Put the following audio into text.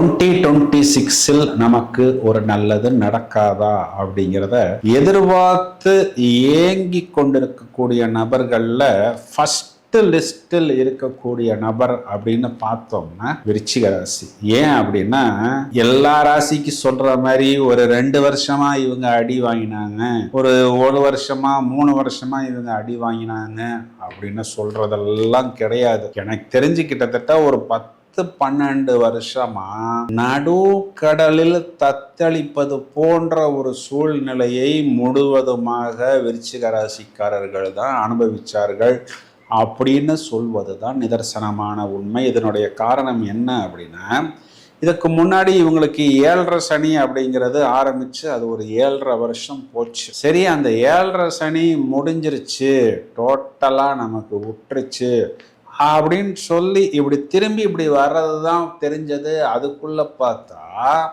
2026 நமக்கு ஒரு நல்லது நடக்காதா அப்படிங்கிறத எதிர்பார்த்து ஏங்கி கொண்டிருக்கக்கூடிய நபர்கள்ல ஃபர்ஸ்ட் லிஸ்டில் இருக்கக்கூடிய நபர் அப்படின்னு பார்த்தோம்னா விருச்சிக ராசி. ஏன் அப்படின்னா எல்லா ராசிக்கு சொல்ற மாதிரி ஒரு 2 வருஷமா இவங்க அடி வாங்கினாங்க, ஒரு 1 வருஷமா 3 வருஷமா இவங்க அடி வாங்கினாங்க அப்படின்னு சொல்றதெல்லாம் கிடையாது. எனக்கு தெரிஞ்சு கிட்டத்தட்ட ஒரு 10-12 வருஷமா நடுக்கடலில் தத்தளிப்பது போன்ற ஒரு சூழ்நிலையை முழுவதுமாக விருச்சிக ராசிக்காரர்கள் தான் அனுபவிச்சார்கள் அப்படின்னு சொல்வதுதான் நிதர்சனமான உண்மை. இதனுடைய காரணம் என்ன அப்படின்னா, இதுக்கு முன்னாடி இவங்களுக்கு 7.5 சனி அப்படிங்கிறது ஆரம்பிச்சு அது ஒரு 7.5 வருஷம் போச்சு. சரி, அந்த 7.5 சனி முடிஞ்சிருச்சு, டோட்டலா நமக்கு விட்டுருச்சு அப்படின்னு சொல்லி இப்படி திரும்பி இப்படி வர்றதுதான் தெரிஞ்சது. அதுக்குள்ள பார்த்தா